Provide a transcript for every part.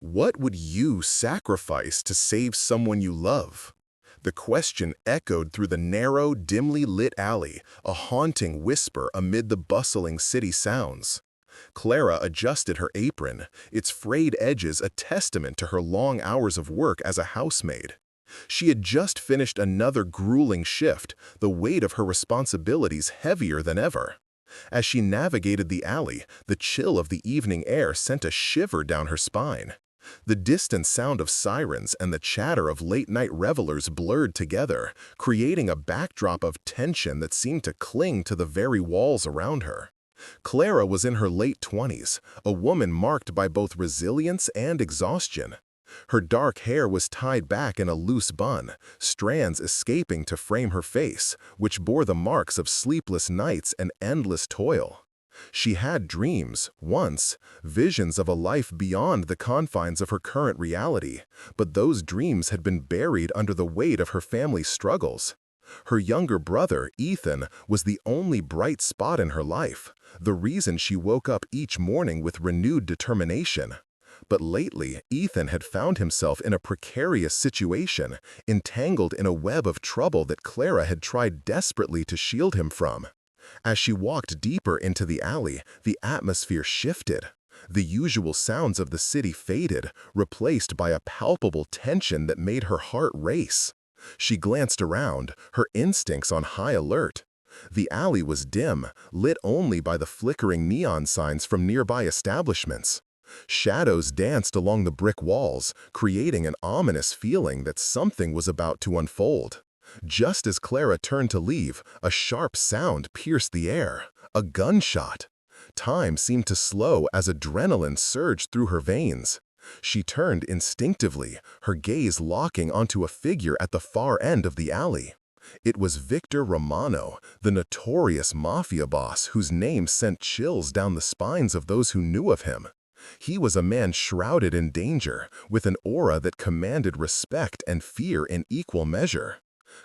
What would you sacrifice to save someone you love? The question echoed through the narrow, dimly lit alley, a haunting whisper amid the bustling city sounds. Clara adjusted her apron, its frayed edges a testament to her long hours of work as a housemaid. She had just finished another grueling shift, the weight of her responsibilities heavier than ever. As she navigated the alley, the chill of the evening air sent a shiver down her spine. The distant sound of sirens and the chatter of late-night revelers blurred together, creating a backdrop of tension that seemed to cling to the very walls around her. Clara was in her late 20s, a woman marked by both resilience and exhaustion. Her dark hair was tied back in a loose bun, strands escaping to frame her face, which bore the marks of sleepless nights and endless toil. She had dreams, once, visions of a life beyond the confines of her current reality, but those dreams had been buried under the weight of her family's struggles. Her younger brother, Ethan, was the only bright spot in her life, the reason she woke up each morning with renewed determination. But lately, Ethan had found himself in a precarious situation, entangled in a web of trouble that Clara had tried desperately to shield him from. As she walked deeper into the alley, the atmosphere shifted. The usual sounds of the city faded, replaced by a palpable tension that made her heart race. She glanced around, her instincts on high alert. The alley was dim, lit only by the flickering neon signs from nearby establishments. Shadows danced along the brick walls, creating an ominous feeling that something was about to unfold. Just as Clara turned to leave, a sharp sound pierced the air, a gunshot. Time seemed to slow as adrenaline surged through her veins. She turned instinctively, her gaze locking onto a figure at the far end of the alley. It was Victor Romano, the notorious Mafia boss whose name sent chills down the spines of those who knew of him. He was a man shrouded in danger, with an aura that commanded respect and fear in equal measure.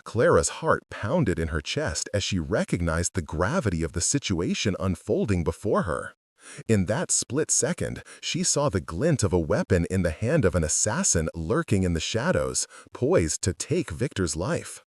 Clara's heart pounded in her chest as she recognized the gravity of the situation unfolding before her. In that split second, she saw the glint of a weapon in the hand of an assassin lurking in the shadows, poised to take Victor's life.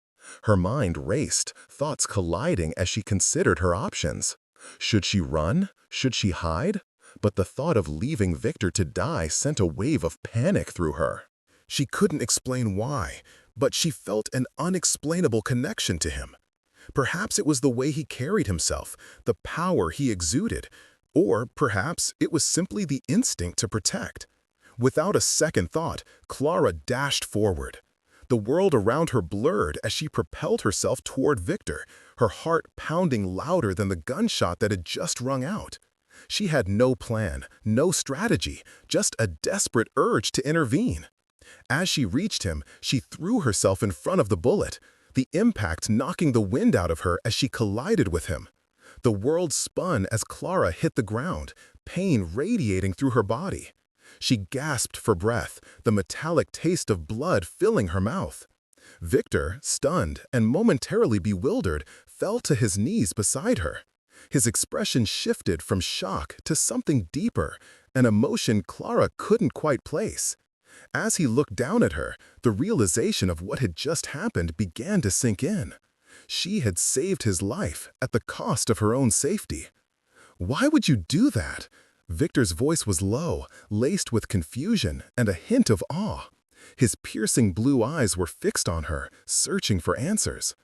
Her mind raced, thoughts colliding as she considered her options. Should she run? Should she hide? But the thought of leaving Victor to die sent a wave of panic through her. She couldn't explain why, but she felt an unexplainable connection to him. Perhaps it was the way he carried himself, the power he exuded, or perhaps it was simply the instinct to protect. Without a second thought, Clara dashed forward. The world around her blurred as she propelled herself toward Victor, her heart pounding louder than the gunshot that had just rung out. She had no plan, no strategy, just a desperate urge to intervene. As she reached him, she threw herself in front of the bullet, the impact knocking the wind out of her as she collided with him. The world spun as Clara hit the ground, pain radiating through her body. She gasped for breath, the metallic taste of blood filling her mouth. Victor, stunned and momentarily bewildered, fell to his knees beside her. His expression shifted from shock to something deeper, an emotion Clara couldn't quite place. As he looked down at her, the realization of what had just happened began to sink in. She had saved his life at the cost of her own safety. "Why would you do that?" Victor's voice was low, laced with confusion and a hint of awe. His piercing blue eyes were fixed on her, searching for answers.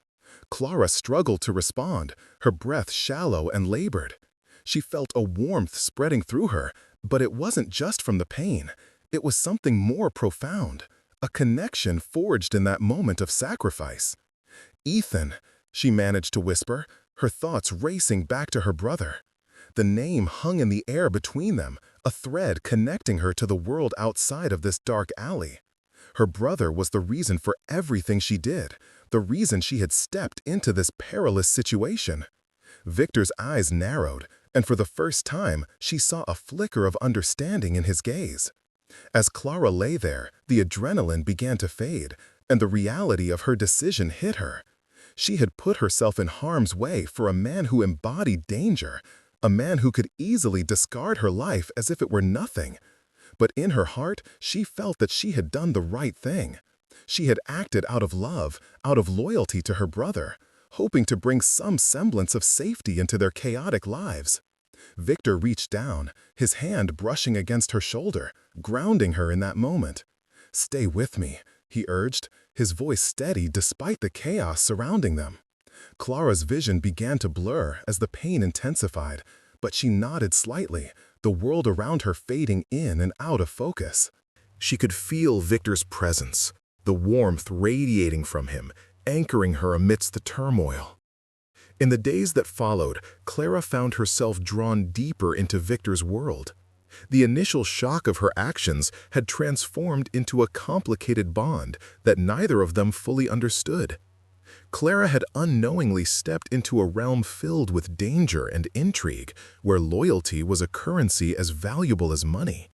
Clara struggled to respond, her breath shallow and labored. She felt a warmth spreading through her, but it wasn't just from the pain. It was something more profound, a connection forged in that moment of sacrifice. "Ethan," she managed to whisper, her thoughts racing back to her brother. The name hung in the air between them, a thread connecting her to the world outside of this dark alley. Her brother was the reason for everything she did, the reason she had stepped into this perilous situation. Victor's eyes narrowed, and for the first time, she saw a flicker of understanding in his gaze. As Clara lay there, the adrenaline began to fade, and the reality of her decision hit her. She had put herself in harm's way for a man who embodied danger, a man who could easily discard her life as if it were nothing. But in her heart, she felt that she had done the right thing. She had acted out of love, out of loyalty to her brother, hoping to bring some semblance of safety into their chaotic lives. Victor reached down, his hand brushing against her shoulder, grounding her in that moment. "Stay with me," he urged, his voice steady despite the chaos surrounding them. Clara's vision began to blur as the pain intensified, but she nodded slightly, the world around her fading in and out of focus. She could feel Victor's presence, the warmth radiating from him, anchoring her amidst the turmoil. In the days that followed, Clara found herself drawn deeper into Victor's world. The initial shock of her actions had transformed into a complicated bond that neither of them fully understood. Clara had unknowingly stepped into a realm filled with danger and intrigue, where loyalty was a currency as valuable as money.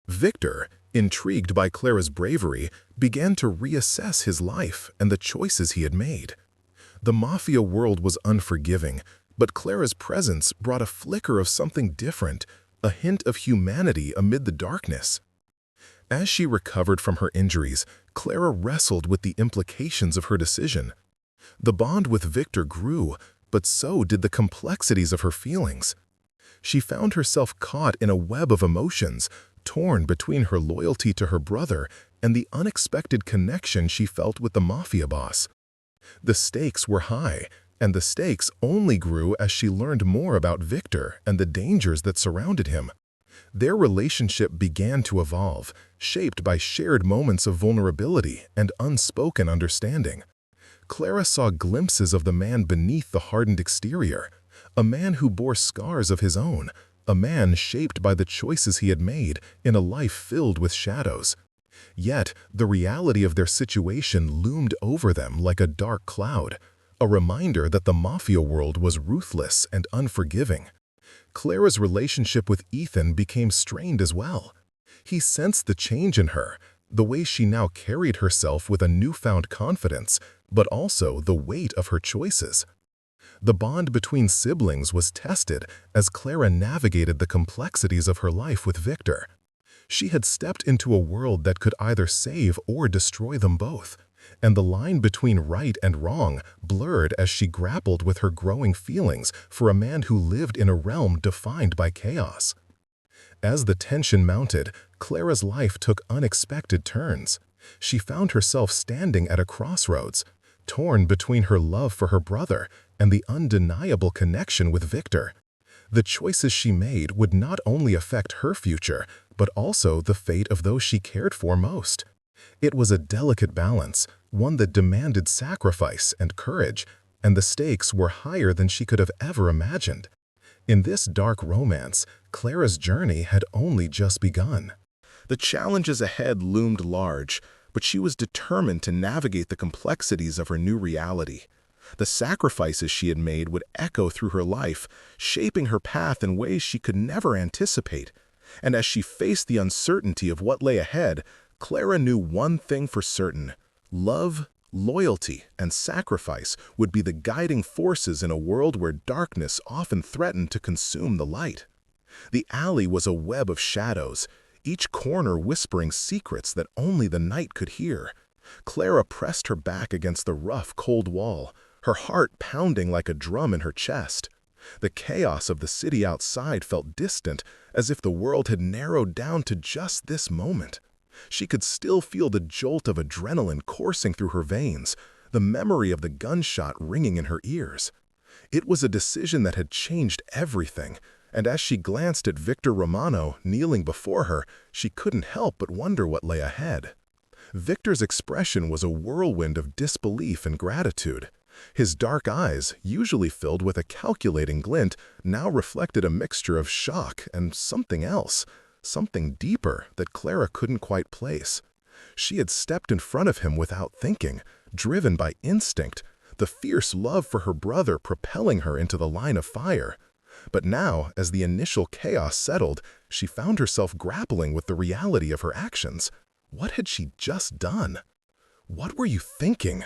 Victor, intrigued by Clara's bravery, began to reassess his life and the choices he had made. The Mafia world was unforgiving, but Clara's presence brought a flicker of something different, a hint of humanity amid the darkness. As she recovered from her injuries, Clara wrestled with the implications of her decision. The bond with Victor grew, but so did the complexities of her feelings. She found herself caught in a web of emotions, torn between her loyalty to her brother and the unexpected connection she felt with the Mafia boss. The stakes were high, and the stakes only grew as she learned more about Victor and the dangers that surrounded him. Their relationship began to evolve, shaped by shared moments of vulnerability and unspoken understanding. Clara saw glimpses of the man beneath the hardened exterior, a man who bore scars of his own, a man shaped by the choices he had made in a life filled with shadows. Yet, the reality of their situation loomed over them like a dark cloud, a reminder that the Mafia world was ruthless and unforgiving. Clara's relationship with Ethan became strained as well. He sensed the change in her, the way she now carried herself with a newfound confidence, but also the weight of her choices. The bond between siblings was tested as Clara navigated the complexities of her life with Victor. She had stepped into a world that could either save or destroy them both, and the line between right and wrong blurred as she grappled with her growing feelings for a man who lived in a realm defined by chaos. As the tension mounted, Clara's life took unexpected turns. She found herself standing at a crossroads, torn between her love for her brother and the undeniable connection with Victor. The choices she made would not only affect her future, but also the fate of those she cared for most. It was a delicate balance, one that demanded sacrifice and courage, and the stakes were higher than she could have ever imagined. In this dark romance, Clara's journey had only just begun. The challenges ahead loomed large, but she was determined to navigate the complexities of her new reality. The sacrifices she had made would echo through her life, shaping her path in ways she could never anticipate. And as she faced the uncertainty of what lay ahead, Clara knew one thing for certain: love, loyalty, and sacrifice would be the guiding forces in a world where darkness often threatened to consume the light. The alley was a web of shadows, each corner whispering secrets that only the night could hear. Clara pressed her back against the rough, cold wall, her heart pounding like a drum in her chest. The chaos of the city outside felt distant, as if the world had narrowed down to just this moment. She could still feel the jolt of adrenaline coursing through her veins, the memory of the gunshot ringing in her ears. It was a decision that had changed everything, and as she glanced at Victor Romano kneeling before her, she couldn't help but wonder what lay ahead. Victor's expression was a whirlwind of disbelief and gratitude. His dark eyes, usually filled with a calculating glint, now reflected a mixture of shock and something else, something deeper that Clara couldn't quite place. She had stepped in front of him without thinking, driven by instinct, the fierce love for her brother propelling her into the line of fire. But now, as the initial chaos settled, she found herself grappling with the reality of her actions. What had she just done? "What were you thinking?"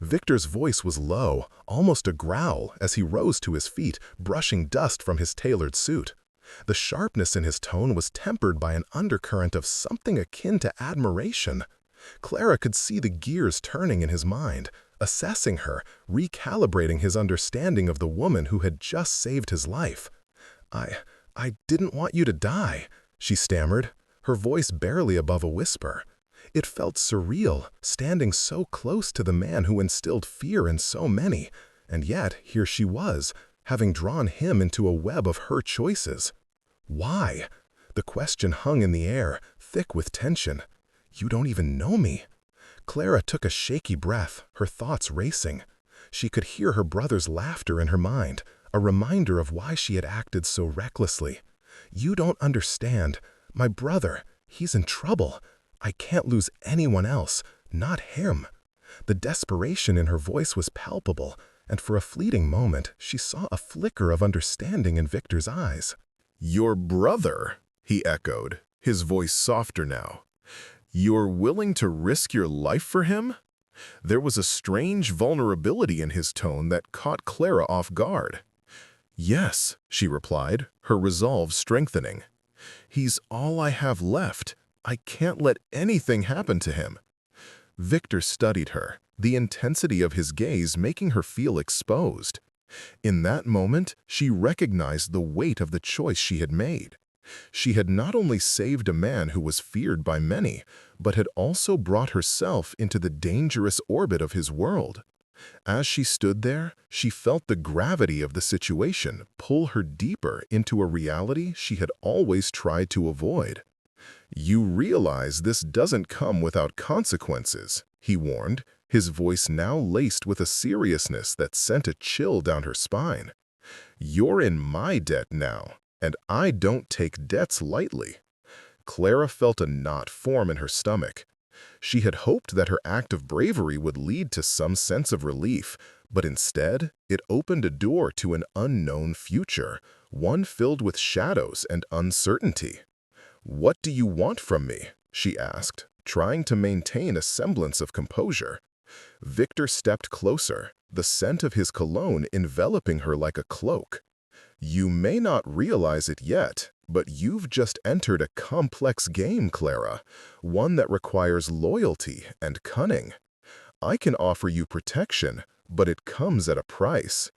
Victor's voice was low, almost a growl, as he rose to his feet, brushing dust from his tailored suit. The sharpness in his tone was tempered by an undercurrent of something akin to admiration. Clara could see the gears turning in his mind, assessing her, recalibrating his understanding of the woman who had just saved his life. I didn't want you to die," she stammered, her voice barely above a whisper. It felt surreal, standing so close to the man who instilled fear in so many, and yet here she was, having drawn him into a web of her choices. Why? The question hung in the air, thick with tension. "You don't even know me." Clara took a shaky breath, her thoughts racing. She could hear her brother's laughter in her mind, a reminder of why she had acted so recklessly. "You don't understand. My brother, he's in trouble. I can't lose anyone else, not him." The desperation in her voice was palpable, and for a fleeting moment she saw a flicker of understanding in Victor's eyes. "Your brother," he echoed, his voice softer now. "You're willing to risk your life for him?" There was a strange vulnerability in his tone that caught Clara off guard. "Yes," she replied, her resolve strengthening. "He's all I have left. I can't let anything happen to him." Victor studied her, the intensity of his gaze making her feel exposed. In that moment, she recognized the weight of the choice she had made. She had not only saved a man who was feared by many, but had also brought herself into the dangerous orbit of his world. As she stood there, she felt the gravity of the situation pull her deeper into a reality she had always tried to avoid. "You realize this doesn't come without consequences," he warned, his voice now laced with a seriousness that sent a chill down her spine. "You're in my debt now, and I don't take debts lightly." Clara felt a knot form in her stomach. She had hoped that her act of bravery would lead to some sense of relief, but instead, it opened a door to an unknown future, one filled with shadows and uncertainty. "What do you want from me?" she asked, trying to maintain a semblance of composure. Victor stepped closer, the scent of his cologne enveloping her like a cloak. "You may not realize it yet, but you've just entered a complex game, Clara, one that requires loyalty and cunning. I can offer you protection, but it comes at a price."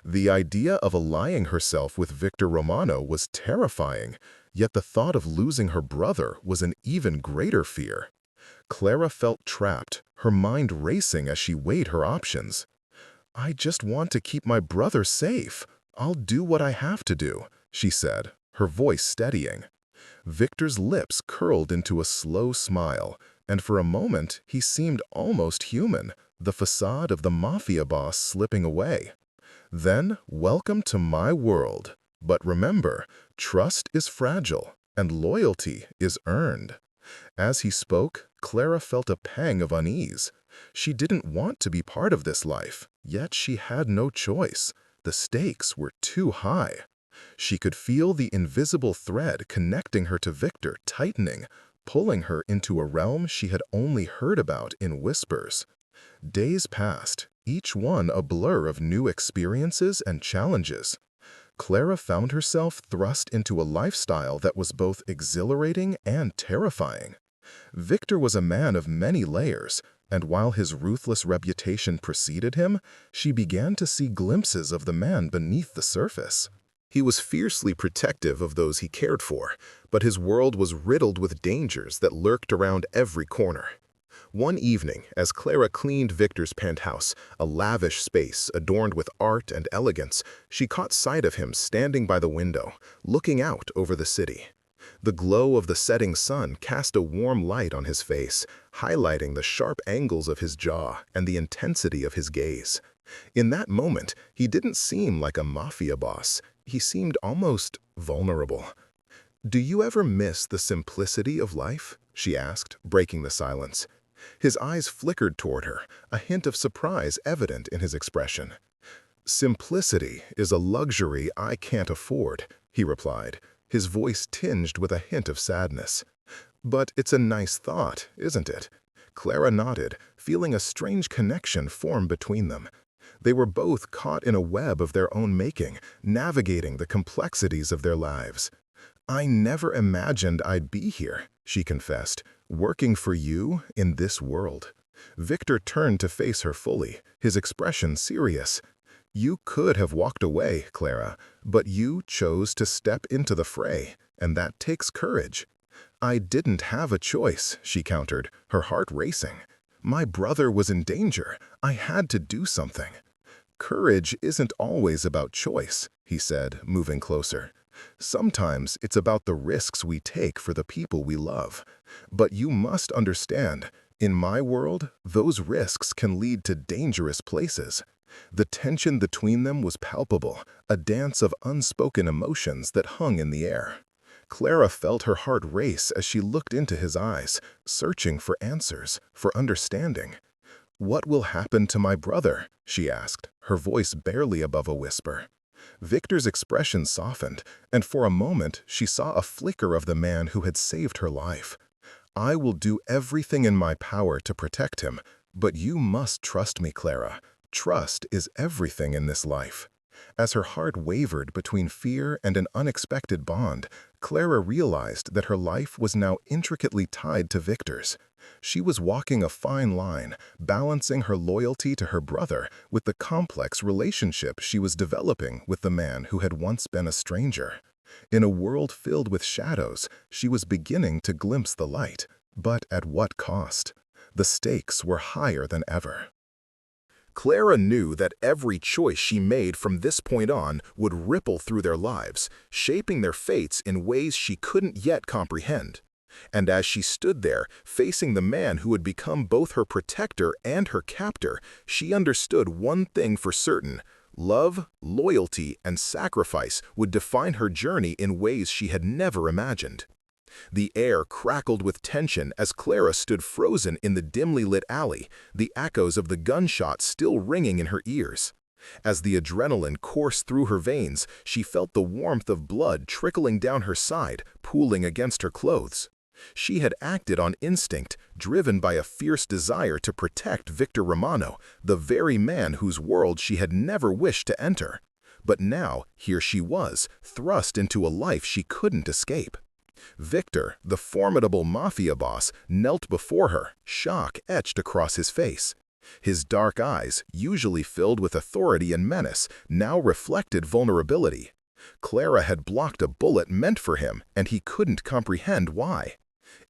The idea of allying herself with Victor Romano was terrifying, yet the thought of losing her brother was an even greater fear. Clara felt trapped, her mind racing as she weighed her options. "I just want to keep my brother safe. I'll do what I have to do," she said, her voice steadying. Victor's lips curled into a slow smile, and for a moment he seemed almost human, the facade of the Mafia boss slipping away. "Then, welcome to my world. But remember, trust is fragile, and loyalty is earned." As he spoke, Clara felt a pang of unease. She didn't want to be part of this life, yet she had no choice. The stakes were too high. She could feel the invisible thread connecting her to Victor tightening, pulling her into a realm she had only heard about in whispers. Days passed, each one a blur of new experiences and challenges. Clara found herself thrust into a lifestyle that was both exhilarating and terrifying. Victor was a man of many layers, and while his ruthless reputation preceded him, she began to see glimpses of the man beneath the surface. He was fiercely protective of those he cared for, but his world was riddled with dangers that lurked around every corner. One evening, as Clara cleaned Victor's penthouse, a lavish space adorned with art and elegance, she caught sight of him standing by the window, looking out over the city. The glow of the setting sun cast a warm light on his face, highlighting the sharp angles of his jaw and the intensity of his gaze. In that moment, he didn't seem like a mafia boss. He seemed almost vulnerable. "Do you ever miss the simplicity of life?" she asked, breaking the silence. His eyes flickered toward her, a hint of surprise evident in his expression. "Simplicity is a luxury I can't afford," he replied, his voice tinged with a hint of sadness. "But it's a nice thought, isn't it?" Clara nodded, feeling a strange connection form between them. They were both caught in a web of their own making, navigating the complexities of their lives. I never imagined I'd be here, she confessed, working for you in this world. Victor turned to face her fully, his expression serious. You could have walked away, Clara, but you chose to step into the fray, and that takes courage. I didn't have a choice, she countered, her heart racing. My brother was in danger. I had to do something. Courage isn't always about choice, he said, moving closer. Sometimes it's about the risks we take for the people we love. But you must understand, in my world, those risks can lead to dangerous places. The tension between them was palpable, a dance of unspoken emotions that hung in the air. Clara felt her heart race as she looked into his eyes, searching for answers, for understanding. "What will happen to my brother?" she asked, her voice barely above a whisper. Victor's expression softened, and for a moment she saw a flicker of the man who had saved her life. "I will do everything in my power to protect him, but you must trust me, Clara. Trust is everything in this life." As her heart wavered between fear and an unexpected bond, Clara realized that her life was now intricately tied to Victor's. She was walking a fine line, balancing her loyalty to her brother with the complex relationship she was developing with the man who had once been a stranger. In a world filled with shadows, she was beginning to glimpse the light, but at what cost? The stakes were higher than ever. Clara knew that every choice she made from this point on would ripple through their lives, shaping their fates in ways she couldn't yet comprehend. And as she stood there, facing the man who would become both her protector and her captor, she understood one thing for certain: love, loyalty, and sacrifice would define her journey in ways she had never imagined. The air crackled with tension as Clara stood frozen in the dimly lit alley, the echoes of the gunshot still ringing in her ears. As the adrenaline coursed through her veins, she felt the warmth of blood trickling down her side, pooling against her clothes. She had acted on instinct, driven by a fierce desire to protect Victor Romano, the very man whose world she had never wished to enter. But now, here she was, thrust into a life she couldn't escape. Victor, the formidable Mafia boss, knelt before her, shock etched across his face. His dark eyes, usually filled with authority and menace, now reflected vulnerability. Clara had blocked a bullet meant for him, and he couldn't comprehend why.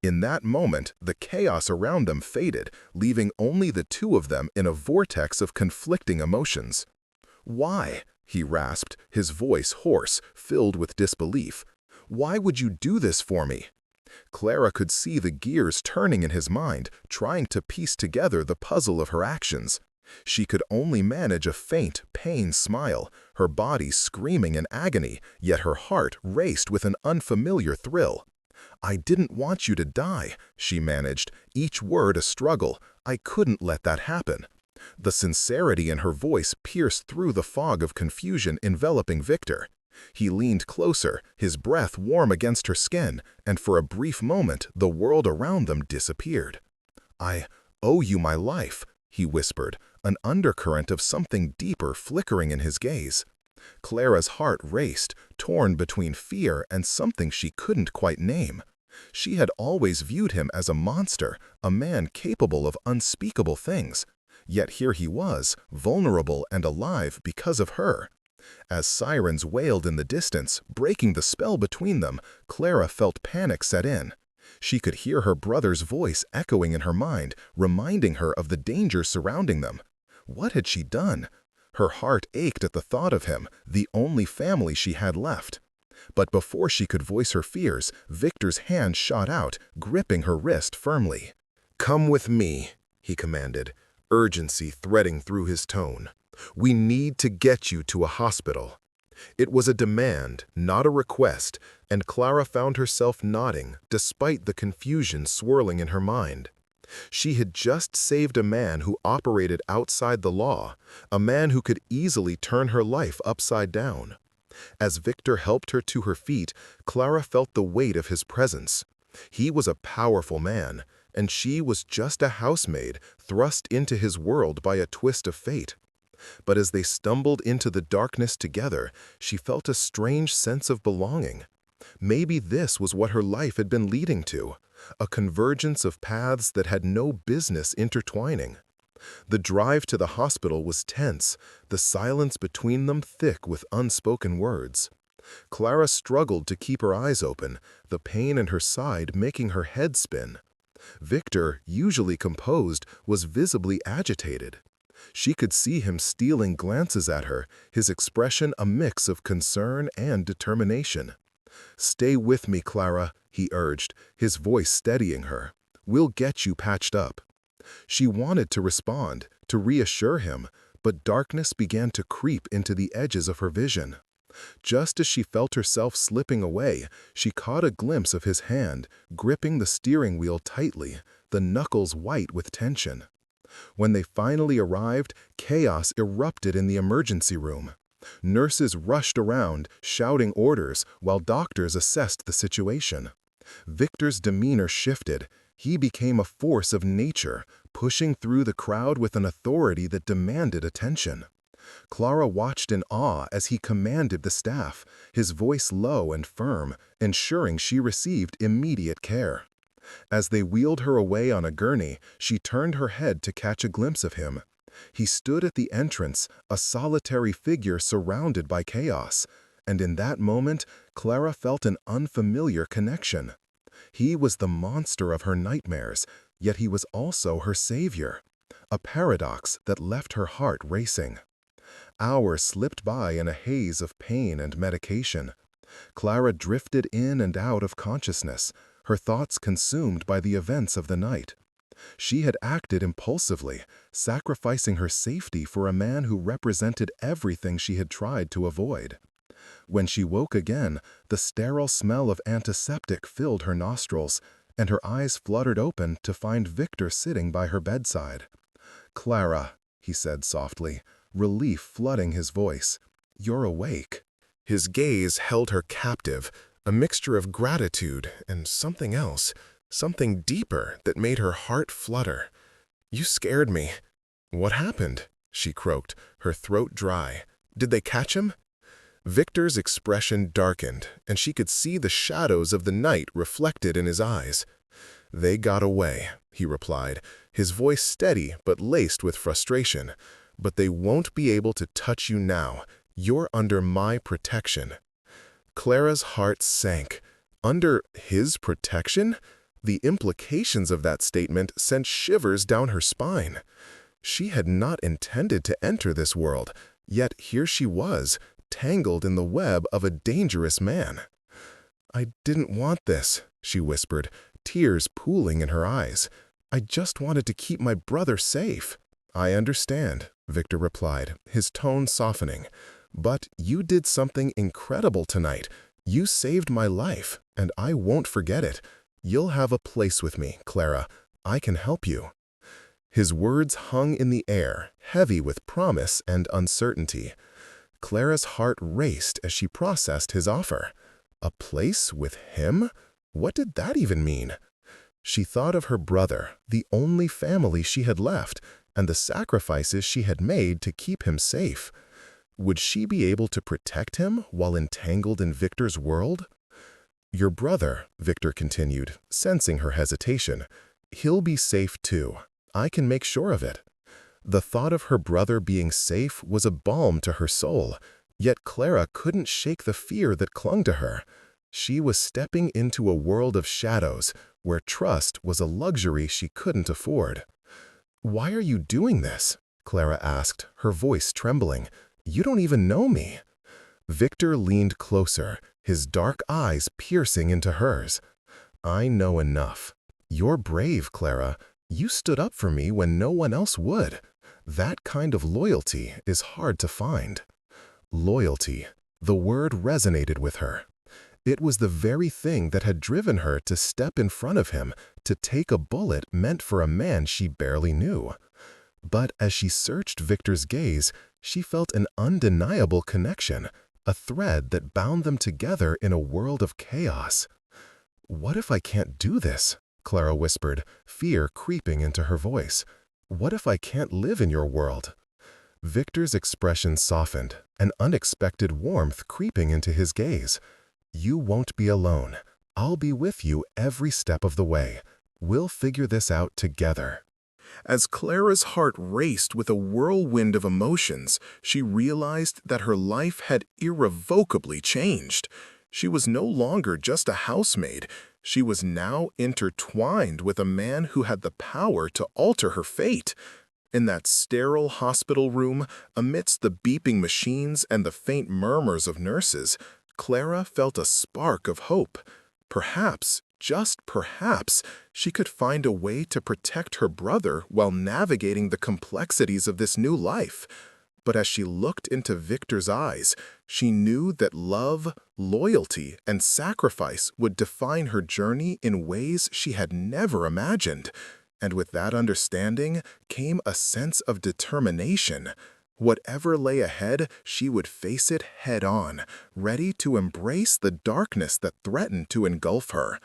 In that moment, the chaos around them faded, leaving only the two of them in a vortex of conflicting emotions. "Why?" he rasped, his voice hoarse, filled with disbelief. "Why would you do this for me?" Clara could see the gears turning in his mind, trying to piece together the puzzle of her actions. She could only manage a faint, pained smile, her body screaming in agony, yet her heart raced with an unfamiliar thrill. "I didn't want you to die," she managed, each word a struggle. "I couldn't let that happen." The sincerity in her voice pierced through the fog of confusion enveloping Victor. He leaned closer, his breath warm against her skin, and for a brief moment the world around them disappeared. "I owe you my life," he whispered, an undercurrent of something deeper flickering in his gaze. Clara's heart raced, torn between fear and something she couldn't quite name. She had always viewed him as a monster, a man capable of unspeakable things. Yet here he was, vulnerable and alive because of her. As sirens wailed in the distance, breaking the spell between them, Clara felt panic set in. She could hear her brother's voice echoing in her mind, reminding her of the danger surrounding them. What had she done? Her heart ached at the thought of him, the only family she had left. But before she could voice her fears, Victor's hand shot out, gripping her wrist firmly. "Come with me," he commanded, urgency threading through his tone. "We need to get you to a hospital." It was a demand, not a request, and Clara found herself nodding, despite the confusion swirling in her mind. She had just saved a man who operated outside the law, a man who could easily turn her life upside down. As Victor helped her to her feet, Clara felt the weight of his presence. He was a powerful man, and she was just a housemaid thrust into his world by a twist of fate. But as they stumbled into the darkness together, she felt a strange sense of belonging. Maybe this was what her life had been leading to, a convergence of paths that had no business intertwining. The drive to the hospital was tense, the silence between them thick with unspoken words. Clara struggled to keep her eyes open, the pain in her side making her head spin. Victor, usually composed, was visibly agitated. She could see him stealing glances at her, his expression a mix of concern and determination. "Stay with me, Clara," he urged, his voice steadying her. "We'll get you patched up." She wanted to respond, to reassure him, but darkness began to creep into the edges of her vision. Just as she felt herself slipping away, she caught a glimpse of his hand, gripping the steering wheel tightly, the knuckles white with tension. When they finally arrived, chaos erupted in the emergency room. Nurses rushed around, shouting orders, while doctors assessed the situation. Victor's demeanor shifted. He became a force of nature, pushing through the crowd with an authority that demanded attention. Clara watched in awe as he commanded the staff, his voice low and firm, ensuring she received immediate care. As they wheeled her away on a gurney, she turned her head to catch a glimpse of him. He stood at the entrance, a solitary figure surrounded by chaos, and in that moment, Clara felt an unfamiliar connection. He was the monster of her nightmares, yet he was also her savior, a paradox that left her heart racing. Hours slipped by in a haze of pain and medication. Clara drifted in and out of consciousness, her thoughts consumed by the events of the night. She had acted impulsively, sacrificing her safety for a man who represented everything she had tried to avoid. When she woke again, the sterile smell of antiseptic filled her nostrils, and her eyes fluttered open to find Victor sitting by her bedside. "Clara," he said softly, relief flooding his voice, "you're awake." His gaze held her captive, a mixture of gratitude and something else, something deeper that made her heart flutter. "You scared me." "What happened?" she croaked, her throat dry. "Did they catch him?" Victor's expression darkened, and she could see the shadows of the night reflected in his eyes. "They got away," he replied, his voice steady but laced with frustration. "But they won't be able to touch you now. You're under my protection." Clara's heart sank. Under his protection? The implications of that statement sent shivers down her spine. She had not intended to enter this world, yet here she was, tangled in the web of a dangerous man. "I didn't want this," she whispered, tears pooling in her eyes. "I just wanted to keep my brother safe." "I understand," Victor replied, his tone softening. "But you did something incredible tonight. You saved my life, and I won't forget it. You'll have a place with me, Clara. I can help you." His words hung in the air, heavy with promise and uncertainty. Clara's heart raced as she processed his offer. A place with him? What did that even mean? She thought of her brother, the only family she had left, and the sacrifices she had made to keep him safe. Would she be able to protect him while entangled in Victor's world? "Your brother," Victor continued, sensing her hesitation, "he'll be safe too. I can make sure of it." The thought of her brother being safe was a balm to her soul, yet Clara couldn't shake the fear that clung to her. She was stepping into a world of shadows, where trust was a luxury she couldn't afford. "Why are you doing this?" Clara asked, her voice trembling. "You don't even know me." Victor leaned closer, his dark eyes piercing into hers. "I know enough. You're brave, Clara. You stood up for me when no one else would. That kind of loyalty is hard to find." Loyalty. The word resonated with her. It was the very thing that had driven her to step in front of him, to take a bullet meant for a man she barely knew. But as she searched Victor's gaze, she felt an undeniable connection, a thread that bound them together in a world of chaos. "What if I can't do this?" Clara whispered, fear creeping into her voice. "What if I can't live in your world?" Victor's expression softened, an unexpected warmth creeping into his gaze. You won't be alone. I'll be with you every step of the way. We'll figure this out together. As Clara's heart raced with a whirlwind of emotions, she realized that her life had irrevocably changed. She was no longer just a housemaid. She was now intertwined with a man who had the power to alter her fate. In that sterile hospital room, amidst the beeping machines and the faint murmurs of nurses, Clara felt a spark of hope. Perhaps, just perhaps, she could find a way to protect her brother while navigating the complexities of this new life. But as she looked into Victor's eyes, she knew that love, loyalty, and sacrifice would define her journey in ways she had never imagined. And with that understanding came a sense of determination. Whatever lay ahead, she would face it head-on, ready to embrace the darkness that threatened to engulf her.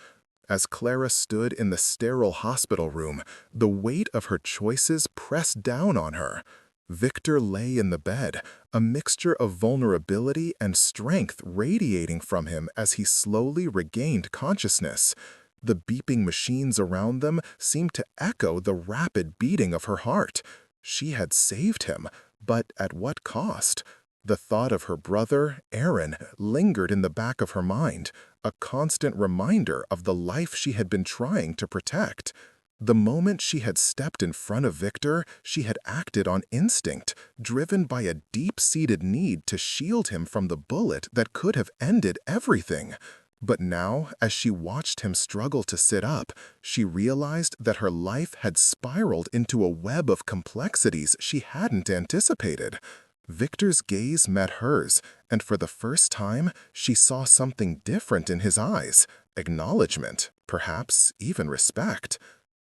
As Clara stood in the sterile hospital room, the weight of her choices pressed down on her. Victor lay in the bed, a mixture of vulnerability and strength radiating from him as he slowly regained consciousness. The beeping machines around them seemed to echo the rapid beating of her heart. She had saved him, but at what cost? The thought of her brother, Aaron, lingered in the back of her mind, a constant reminder of the life she had been trying to protect. The moment she had stepped in front of Victor, she had acted on instinct, driven by a deep-seated need to shield him from the bullet that could have ended everything. But now, as she watched him struggle to sit up, she realized that her life had spiraled into a web of complexities she hadn't anticipated. Victor's gaze met hers, and for the first time, she saw something different in his eyes. Acknowledgement, perhaps even respect.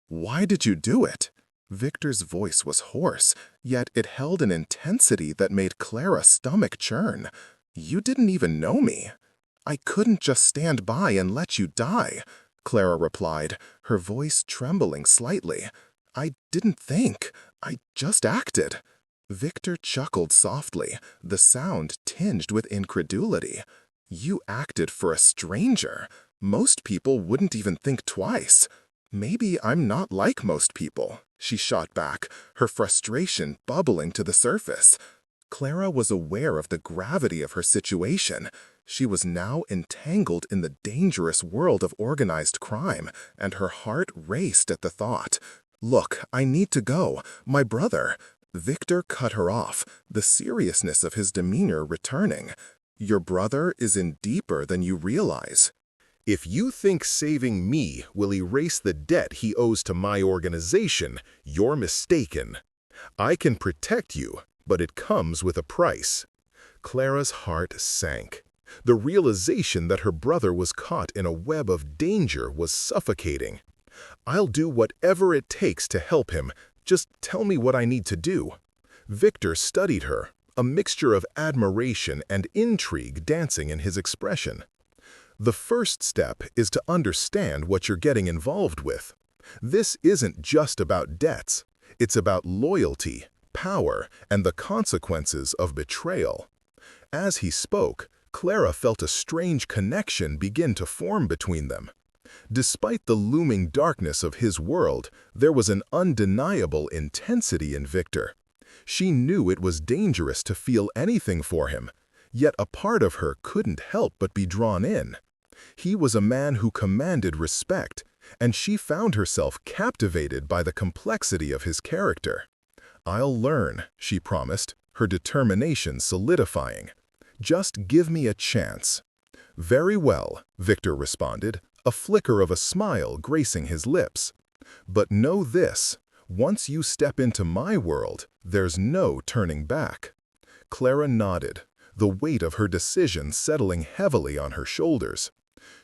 "Why did you do it?" Victor's voice was hoarse, yet it held an intensity that made Clara's stomach churn. "You didn't even know me." "I couldn't just stand by and let you die," Clara replied, her voice trembling slightly. "I didn't think. I just acted." Victor chuckled softly, the sound tinged with incredulity. "You acted for a stranger. Most people wouldn't even think twice." "Maybe I'm not like most people," she shot back, her frustration bubbling to the surface. Clara was aware of the gravity of her situation. She was now entangled in the dangerous world of organized crime, and her heart raced at the thought. "Look, I need to go. My brother—" Victor cut her off, the seriousness of his demeanor returning. "Your brother is in deeper than you realize. If you think saving me will erase the debt he owes to my organization, you're mistaken. I can protect you, but it comes with a price." Clara's heart sank. The realization that her brother was caught in a web of danger was suffocating. "I'll do whatever it takes to help him. Just tell me what I need to do." Victor studied her, a mixture of admiration and intrigue dancing in his expression. "The first step is to understand what you're getting involved with. This isn't just about debts. It's about loyalty, power, and the consequences of betrayal." As he spoke, Clara felt a strange connection begin to form between them. Despite the looming darkness of his world, there was an undeniable intensity in Victor. She knew it was dangerous to feel anything for him, yet a part of her couldn't help but be drawn in. He was a man who commanded respect, and she found herself captivated by the complexity of his character. "I'll learn," she promised, her determination solidifying. "Just give me a chance." "Very well," Victor responded, a flicker of a smile gracing his lips. "But know this, once you step into my world, there's no turning back." Clara nodded, the weight of her decision settling heavily on her shoulders.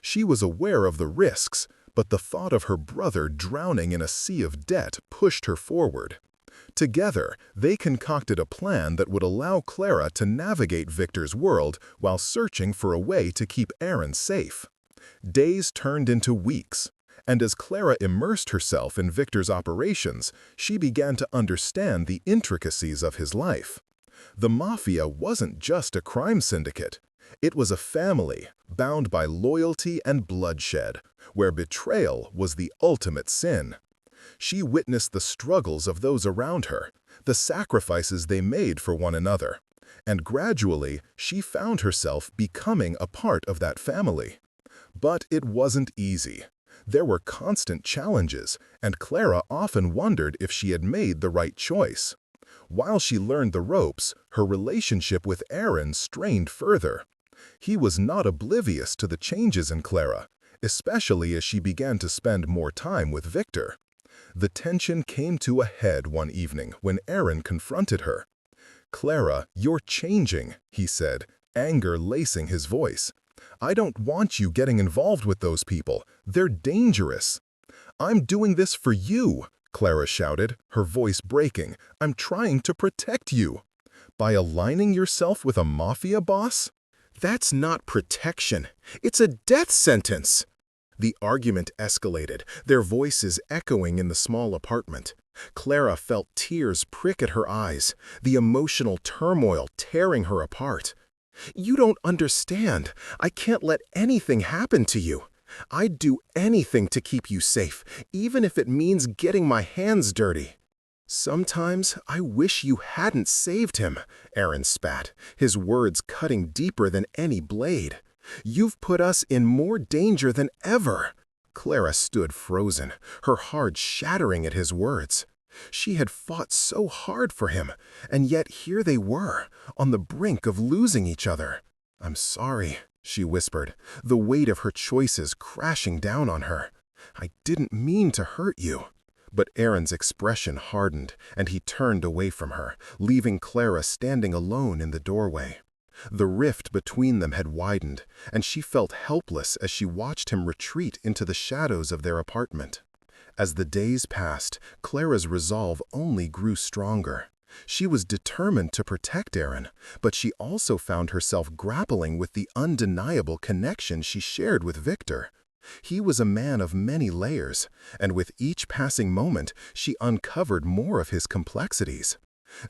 She was aware of the risks, but the thought of her brother drowning in a sea of debt pushed her forward. Together, they concocted a plan that would allow Clara to navigate Victor's world while searching for a way to keep Aaron safe. Days turned into weeks, and as Clara immersed herself in Victor's operations, she began to understand the intricacies of his life. The Mafia wasn't just a crime syndicate. It was a family bound by loyalty and bloodshed, where betrayal was the ultimate sin. She witnessed the struggles of those around her, the sacrifices they made for one another, and gradually she found herself becoming a part of that family. But it wasn't easy. There were constant challenges, and Clara often wondered if she had made the right choice. While she learned the ropes, her relationship with Aaron strained further. He was not oblivious to the changes in Clara, especially as she began to spend more time with Victor. The tension came to a head one evening when Aaron confronted her. "Clara, you're changing," he said, anger lacing his voice. "I don't want you getting involved with those people. They're dangerous." "I'm doing this for you," Clara shouted, her voice breaking. "I'm trying to protect you." "By aligning yourself with a mafia boss?" "That's not protection. It's a death sentence." The argument escalated, their voices echoing in the small apartment. Clara felt tears prick at her eyes, the emotional turmoil tearing her apart. "You don't understand. I can't let anything happen to you. I'd do anything to keep you safe, even if it means getting my hands dirty." "Sometimes I wish you hadn't saved him," Aaron spat, his words cutting deeper than any blade. "You've put us in more danger than ever." Clara stood frozen, her heart shattering at his words. She had fought so hard for him, and yet here they were, on the brink of losing each other. "I'm sorry," she whispered, the weight of her choices crashing down on her. "I didn't mean to hurt you." But Aaron's expression hardened, and he turned away from her, leaving Clara standing alone in the doorway. The rift between them had widened, and she felt helpless as she watched him retreat into the shadows of their apartment. As the days passed, Clara's resolve only grew stronger. She was determined to protect Aaron, but she also found herself grappling with the undeniable connection she shared with Victor. He was a man of many layers, and with each passing moment, she uncovered more of his complexities.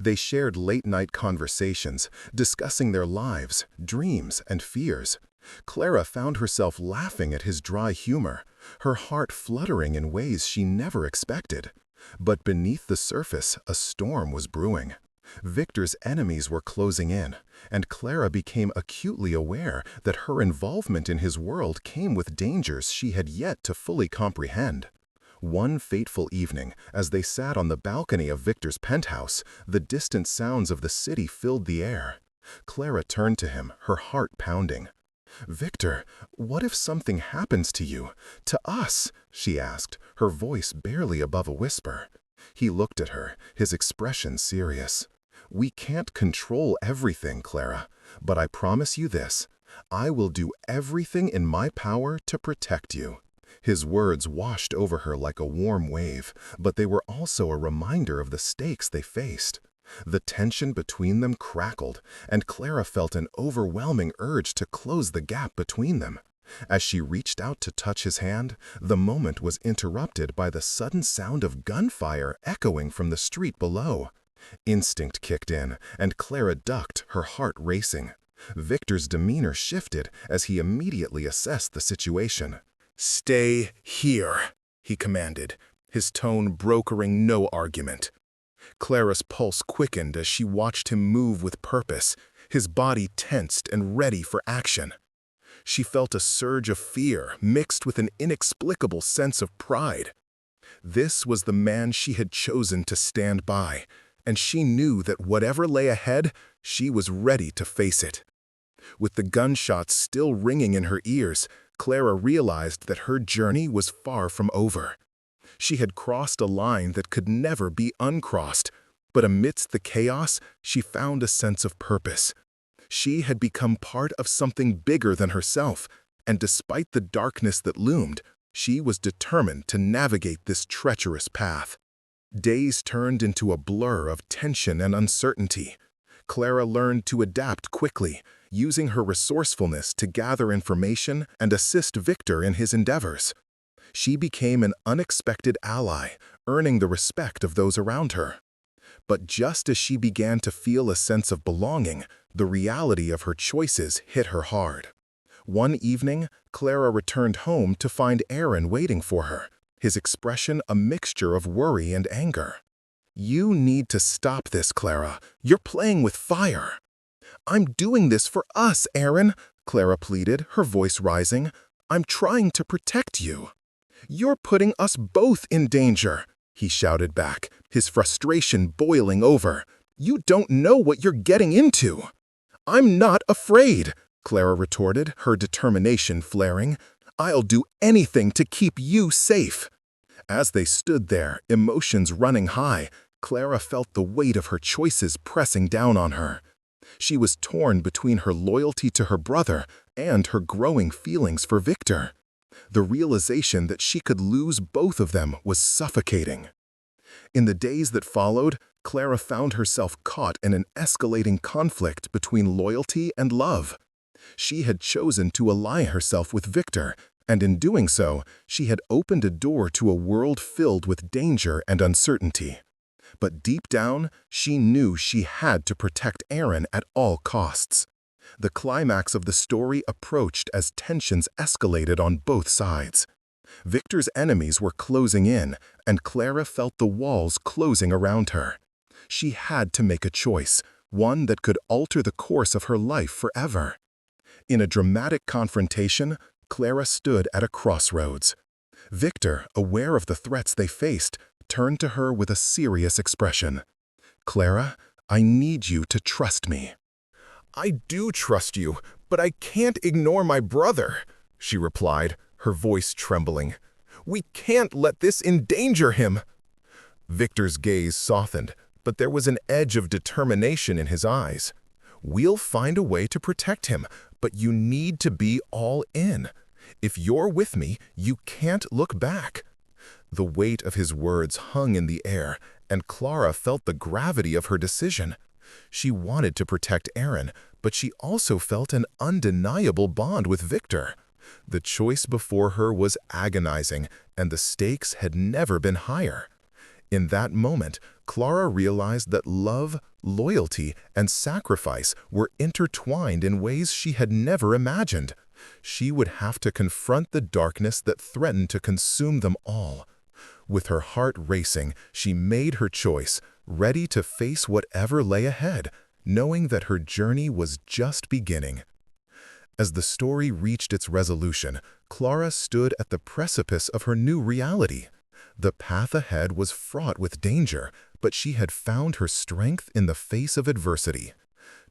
They shared late-night conversations, discussing their lives, dreams, and fears. Clara found herself laughing at his dry humor, her heart fluttering in ways she never expected. But beneath the surface, a storm was brewing. Victor's enemies were closing in, and Clara became acutely aware that her involvement in his world came with dangers she had yet to fully comprehend. One fateful evening, as they sat on the balcony of Victor's penthouse, the distant sounds of the city filled the air. Clara turned to him, her heart pounding. "Victor, what if something happens to you, to us?" she asked, her voice barely above a whisper. He looked at her, his expression serious. "We can't control everything, Clara, but I promise you this. I will do everything in my power to protect you." His words washed over her like a warm wave, but they were also a reminder of the stakes they faced. The tension between them crackled, and Clara felt an overwhelming urge to close the gap between them. As she reached out to touch his hand, the moment was interrupted by the sudden sound of gunfire echoing from the street below. Instinct kicked in, and Clara ducked, her heart racing. Victor's demeanor shifted as he immediately assessed the situation. "Stay here," he commanded, his tone brokering no argument. Clara's pulse quickened as she watched him move with purpose, his body tensed and ready for action. She felt a surge of fear mixed with an inexplicable sense of pride. This was the man she had chosen to stand by, and she knew that whatever lay ahead, she was ready to face it. With the gunshots still ringing in her ears, Clara realized that her journey was far from over. She had crossed a line that could never be uncrossed, but amidst the chaos, she found a sense of purpose. She had become part of something bigger than herself, and despite the darkness that loomed, she was determined to navigate this treacherous path. Days turned into a blur of tension and uncertainty. Clara learned to adapt quickly, using her resourcefulness to gather information and assist Victor in his endeavors. She became an unexpected ally, earning the respect of those around her. But just as she began to feel a sense of belonging, the reality of her choices hit her hard. One evening, Clara returned home to find Aaron waiting for her, his expression a mixture of worry and anger. "You need to stop this, Clara. You're playing with fire." "I'm doing this for us, Aaron," Clara pleaded, her voice rising. "I'm trying to protect you." "You're putting us both in danger," he shouted back, his frustration boiling over. "You don't know what you're getting into." "I'm not afraid," Clara retorted, her determination flaring. "I'll do anything to keep you safe." As they stood there, emotions running high, Clara felt the weight of her choices pressing down on her. She was torn between her loyalty to her brother and her growing feelings for Victor. The realization that she could lose both of them was suffocating. In the days that followed, Clara found herself caught in an escalating conflict between loyalty and love. She had chosen to ally herself with Victor, and in doing so, she had opened a door to a world filled with danger and uncertainty. But deep down, she knew she had to protect Aaron at all costs. The climax of the story approached as tensions escalated on both sides. Victor's enemies were closing in, and Clara felt the walls closing around her. She had to make a choice, one that could alter the course of her life forever. In a dramatic confrontation, Clara stood at a crossroads. Victor, aware of the threats they faced, turned to her with a serious expression. "Clara, I need you to trust me." "I do trust you, but I can't ignore my brother," she replied, her voice trembling. "We can't let this endanger him." Victor's gaze softened, but there was an edge of determination in his eyes. "We'll find a way to protect him, but you need to be all in. If you're with me, you can't look back." The weight of his words hung in the air, and Clara felt the gravity of her decision. She wanted to protect Aaron, but she also felt an undeniable bond with Victor. The choice before her was agonizing, and the stakes had never been higher. In that moment, Clara realized that love, loyalty, and sacrifice were intertwined in ways she had never imagined. She would have to confront the darkness that threatened to consume them all. With her heart racing, she made her choice, ready to face whatever lay ahead, knowing that her journey was just beginning. As the story reached its resolution, Clara stood at the precipice of her new reality. The path ahead was fraught with danger, but she had found her strength in the face of adversity.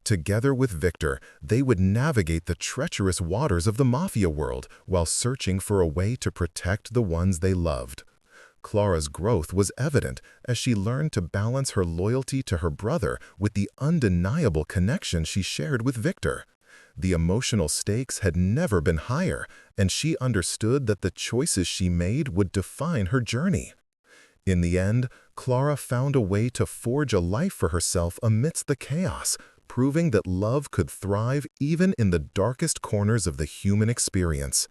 Together with Victor, they would navigate the treacherous waters of the Mafia world while searching for a way to protect the ones they loved. Clara's growth was evident as she learned to balance her loyalty to her brother with the undeniable connection she shared with Victor. The emotional stakes had never been higher, and she understood that the choices she made would define her journey. In the end, Clara found a way to forge a life for herself amidst the chaos, proving that love could thrive even in the darkest corners of the human experience.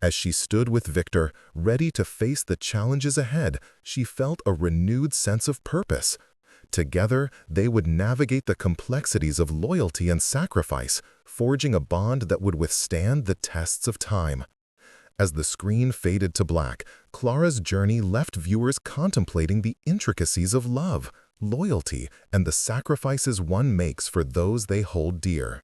As she stood with Victor, ready to face the challenges ahead, she felt a renewed sense of purpose. Together, they would navigate the complexities of loyalty and sacrifice, forging a bond that would withstand the tests of time. As the screen faded to black, Clara's journey left viewers contemplating the intricacies of love, loyalty, and the sacrifices one makes for those they hold dear.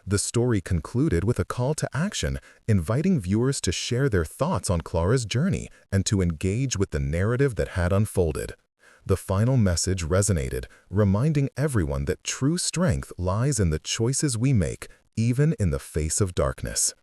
The story concluded with a call to action, inviting viewers to share their thoughts on Clara's journey and to engage with the narrative that had unfolded. The final message resonated, reminding everyone that true strength lies in the choices we make, even in the face of darkness.